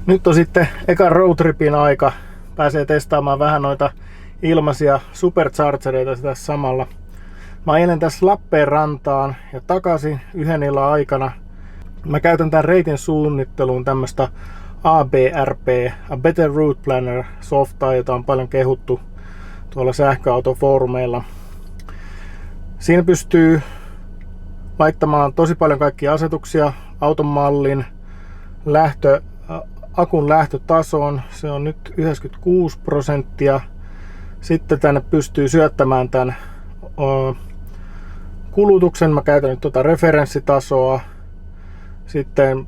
Nyt on sitten ekan roadtripin aika. Pääsee testaamaan vähän noita ilmaisia superchargereita tässä samalla. Mä ajelen tässä Lappeenrantaan ja takaisin yhden illan aikana. Mä käytän tämän reitin suunnitteluun tämmöstä ABRP, A Better Route Planner softaa, jota on paljon kehuttu tuolla sähköautofoorumeilla. Siinä pystyy laittamaan tosi paljon kaikkia asetuksia, auton mallin, akun lähtötasoon, se on nyt 96%. Sitten tänne pystyy syöttämään tämän kulutuksen, mä käytän nyt tuota referenssitasoa. Sitten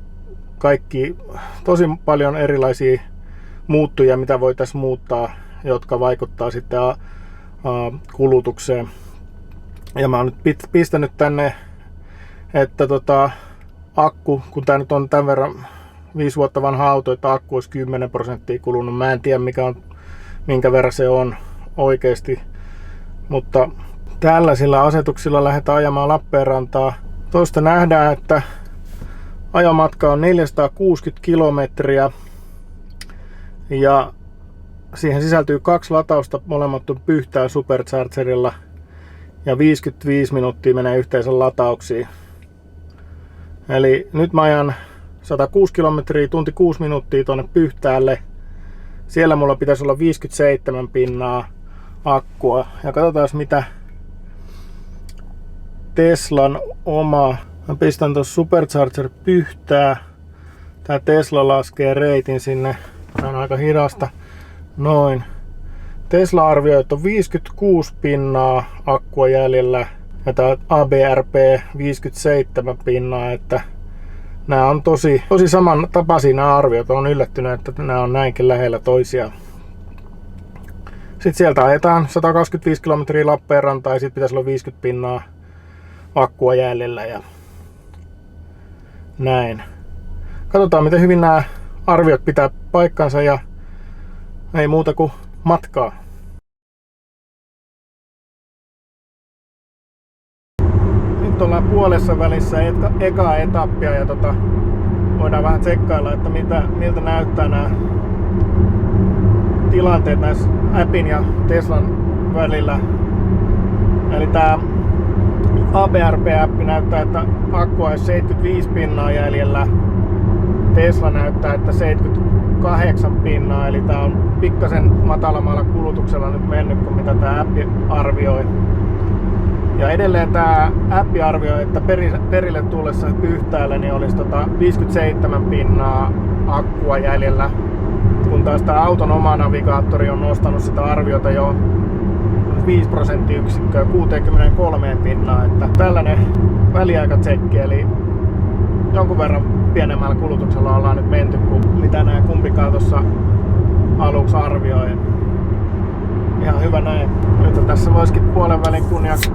kaikki, tosi paljon erilaisia muuttujia, mitä voitaisiin muuttaa, jotka vaikuttaa sitten kulutukseen. Ja mä oon nyt pistänyt tänne, että akku, kun tää nyt on tämän verran 5 vuotta vanha auto, että akku olisi 10% kulunut. Mä en tiedä minkä verran se on oikeasti, mutta tällaisilla asetuksilla lähdetään ajamaan Lappeenrantaa. Tuosta nähdään, että ajomatka on 460 kilometriä ja siihen sisältyy 2 latausta, molemmat on Pyhtään superchargerilla ja 55 minuuttia menee yhteensä latauksiin. Eli nyt mä ajan 106 kilometriä, tunti 6 minuuttia tuonne Pyhtäälle. Siellä mulla pitäisi olla 57 pinnaa akkua. Ja katsotaan mitä Teslan oma. Mä pistän tuossa Supercharger Pyhtää. Tää Tesla laskee reitin sinne. Tää on aika hidasta. Noin. Tesla arvioi, että on 56 pinnaa akkua jäljellä. Ja tää ABRP 57 pinnaa. Että nämä on tosi samantapaisia nämä arviot. Olen yllättynyt, että nämä on näinkin lähellä toisiaan. Sitten sieltä ajetaan 125 kilometriä Lappeenrantaan ja sitten pitäisi olla 50 pinnaa akkua jäljellä ja näin. Katsotaan miten hyvin nämä arviot pitää paikkansa ja ei muuta kuin matkaa. Nyt ollaan puolessa välissä ekaa etappia ja voidaan vähän tsekkailla, että miltä näyttää nämä tilanteet näissä appin ja Teslan välillä. Eli tämä ABRP-appi näyttää, että akkua olisi 75 pinnaa jäljellä. Tesla näyttää, että 78 pinnaa, eli tämä on pikkasen matalammalla kulutuksella nyt mennyt kuin mitä tämä appi arvioi. Ja edelleen tämä appi arvioi, että perille tullessa Pyhtäälle niin olisi 57 pinnaa akkua jäljellä, kun taas tämä auton oma navigaattori on nostanut sitä arviota jo 5% 63 pinnaa, että tällainen väliaikatsekki, eli jonkun verran pienemmällä kulutuksella ollaan nyt menty kuin mitä nämä kumpikaan tuossa aluksi arvioi. Ihan hyvä näin. Nyt tässä voisikin puolen välin kunniaksi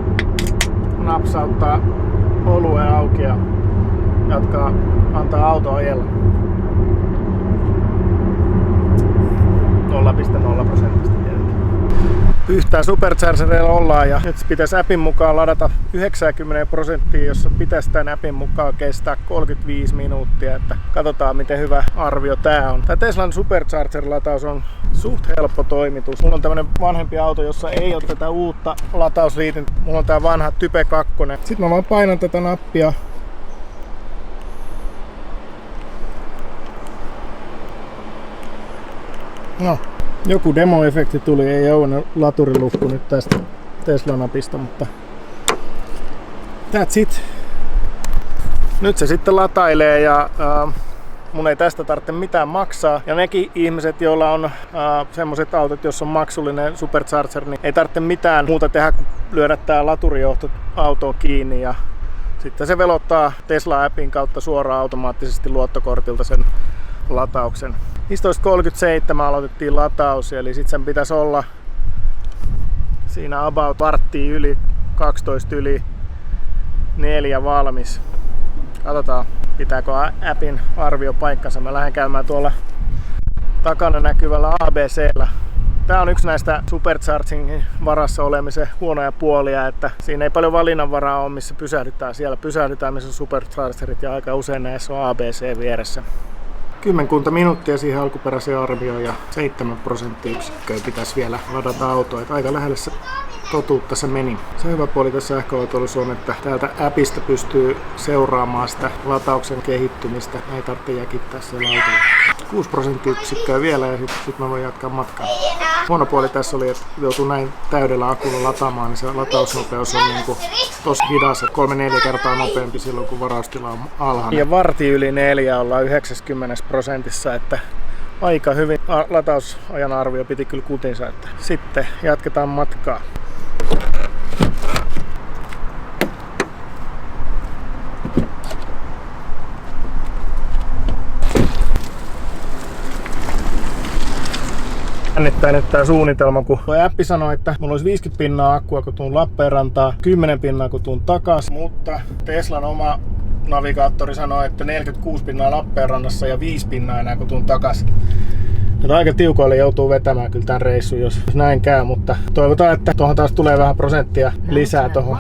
napsauttaa oluen auki ja antaa auto ajella. 0,0%. Pyhtään superchargerilla ollaan ja nyt pitäisi appin mukaan ladata 90%, jossa pitäisi tämän appin mukaan kestää 35 minuuttia. Että katsotaan miten hyvä arvio tää on. Tää Teslan supercharger-lataus on suht helppo toimitus. Mulla on tämmönen vanhempi auto, jossa ei ole tätä uutta latausliitintä. Mulla on tää vanha Type 2. Sitten mä vaan painan tätä nappia. No. Joku demoefekti tuli, ei ole laturilukku nyt tästä Tesla-napista, mutta that's it. Nyt se sitten latailee ja mun ei tästä tarvitse mitään maksaa. Ja nekin ihmiset, joilla on semmoset autot, jossa on maksullinen supercharger, niin ei tarvitse mitään muuta tehdä kuin lyödä tää laturijohto autoon kiinni ja sitten se velottaa Tesla-appin kautta suoraan automaattisesti luottokortilta sen latauksen. 15.37 aloitettiin lataus, eli sitten sen pitäisi olla siinä about varttia yli 12 yli 4 valmis. Katsotaan pitääkö appin arvio paikkansa. Mä lähden käymään tuolla takana näkyvällä ABC:llä. Tää on yksi näistä superchargingin varassa olemisen huonoja puolia, että siinä ei paljon valinnanvaraa ole, missä pysähdytään. Siellä pysähdytään, missä on superchargerit ja aika usein näissä on ABC vieressä. kymmenkunta minuuttia siihen alkuperäiseen arvioon ja 7% pitäisi vielä ladata autoa. Että aika lähelle se totuutta se meni. Se hyvä puoli tässä sähköautoilussa on, että täältä appista pystyy seuraamaan sitä latauksen kehittymistä. Ei tarvitse jäkittää siellä autolla. 6% vielä ja sitten mä voin jatkaa matkaa. Huono puoli tässä oli, että joutuu näin täydellä akulla lataamaan, niin se latausnopeus on niinku tosi hidas, 3-4 kertaa nopeampi silloin, kun varaustila on alhainen. Ja varti yli 4 ollaan 90%, että aika hyvin latausajan arvio piti kyllä kutinsa, että sitten jatketaan matkaa. Jännittää nyt tää suunnitelma, kun tuo appi sanoi, että mulla olisi 50 pinnaa akkua, kun tuun Lappeenrantaan, 10 pinnaa, kun tuun takas, mutta Teslan oma navigaattori sanoi, että 46 pinnaa Lappeenrannassa ja 5 pinnaa enää, kun tuun takas. Että aika tiukoille joutuu vetämään kyllä tämän reissun, jos näin käy, mutta toivotaan, että tuohon taas tulee vähän prosenttia lisää tuohon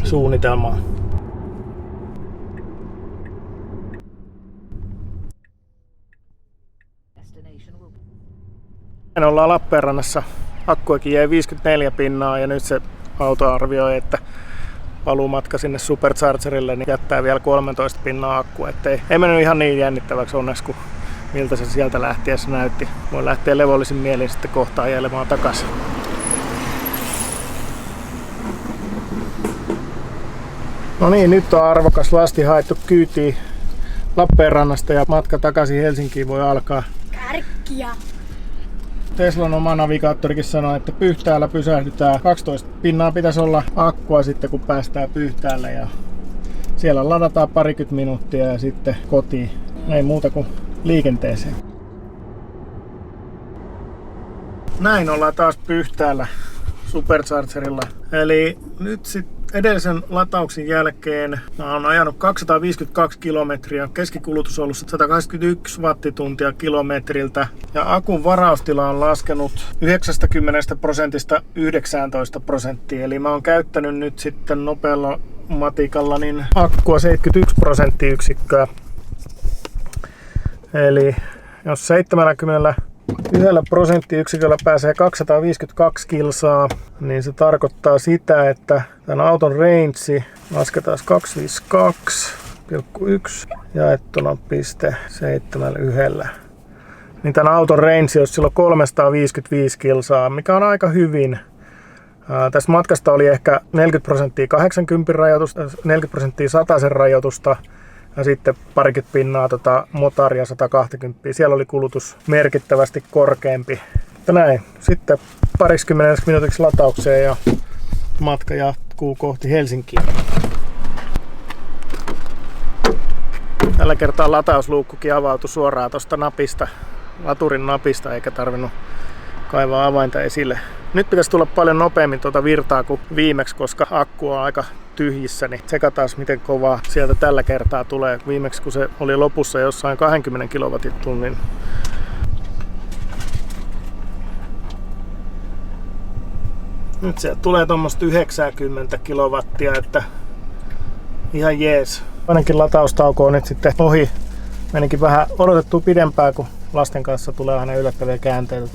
suunnitelmaan. Me ollaan Lappeenrannassa, akkuakin jäi 54 pinnaa ja nyt se auto arvioi, että paluumatka sinne Superchargerille niin jättää vielä 13 pinnaa akkua. Ei mennyt ihan niin jännittäväksi onneksi kuin miltä se sieltä lähtiessä näytti. Voin lähteä levollisin mielin sitten kohta ajelemaan takaisin. No niin, nyt on arvokas lasti haettu kyytiin Lappeenrannasta ja matka takaisin Helsinkiin voi alkaa. Kärkkiä! Teslan oma navigaattorikin sanoi, että Pyhtäällä pysähdytään. 12 pinnaa pitäisi olla akkua sitten, kun päästään Pyhtäälle. Ja siellä ladataan parikymmentä minuuttia ja sitten kotiin. Ei muuta kuin liikenteeseen. Näin ollaan taas Pyhtäällä Superchargerilla. Eli nyt sitten edellisen latauksen jälkeen mä oon ajanut 252 kilometriä. Keskikulutus on ollut 181 wattituntia kilometriltä. Ja akun varaustila on laskenut 90% 19%. Eli mä oon käyttänyt nyt sitten nopealla matikalla niin akkua 71%. Eli jos 71% pääsee 252 kilsaa, niin se tarkoittaa sitä, että tämän auton range lasketaan 252,1 jaettuna 0,71. Niin tämän auton range olisi silloin 355 kilsaa, mikä on aika hyvin. Tässä matkasta oli ehkä 40% 80 rajoitusta, 40% 100 rajoitusta. Ja sitten parikymmentä pinnaa motaria 120. Siellä oli kulutus merkittävästi korkeampi. Mutta näin. Sitten pariskymmenessä minuutiksi lataukseen ja matka jatkuu kohti Helsinkiä. Tällä kertaa latausluukkukin avautui suoraan tuosta napista, laturin napista, eikä tarvinnut kaivaa avainta esille. Nyt pitäisi tulla paljon nopeammin tuota virtaa kuin viimeksi, koska akku on aika tyhjissä, niin tsekataan miten kovaa sieltä tällä kertaa tulee. Viimeksi kun se oli lopussa jossain 20 kilowattitunnin. Nyt sieltä tulee tuommoista 90 kilowattia, että ihan jees. Ainakin lataustauko on nyt sitten ohi. Menikin vähän odotettua pidempään, kun lasten kanssa tulee aina yllättäviä käänteitä.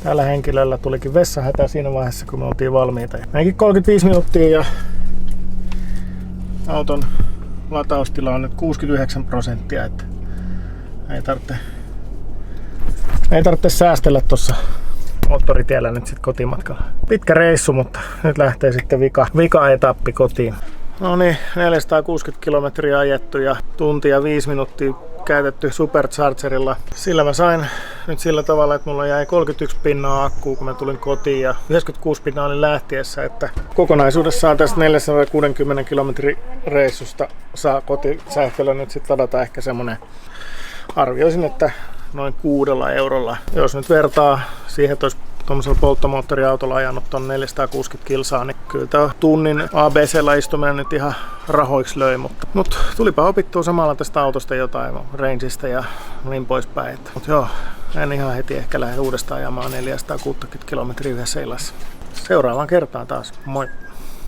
Tällä henkilöllä tulikin vessahätä siinä vaiheessa, kun me oltiin valmiita. Menikin 35 minuuttia ja auton lataustila on nyt 69%, että ei tarvitse säästellä tuossa moottoritiellä nyt sitten kotimatkalla. Pitkä reissu, mutta nyt lähtee sitten vika etappi kotiin. No niin, 460 kilometriä ajettu ja tunti ja 5 minuuttia käytetty Superchargerilla. Sillä mä sain nyt sillä tavalla, että mulla jäi 31 pinnaa akkuu, kun mä tulin kotiin ja 96 pinnaa oli lähtiessä, että kokonaisuudessaan tästä 460 kilometrin reissusta saa kotisähköllä nyt sitten ladata ehkä semmonen, arvioisin, että noin 6 eurolla. Jos nyt vertaa siihen, että olisi tuollaisella polttomoottoriautolla ajanut ton 460 kilsaa, niin kyllä tää tunnin ABC:llä istuminen nyt ihan rahoiksi löi, mutta tulipa opittua samalla tästä autosta jotain, rangeista ja niin poispäin. Mutta joo, en ihan heti ehkä lähde uudestaan ajamaan 460 kilometriä yhdessä illassa. Seuraavaan kertaan taas, moi!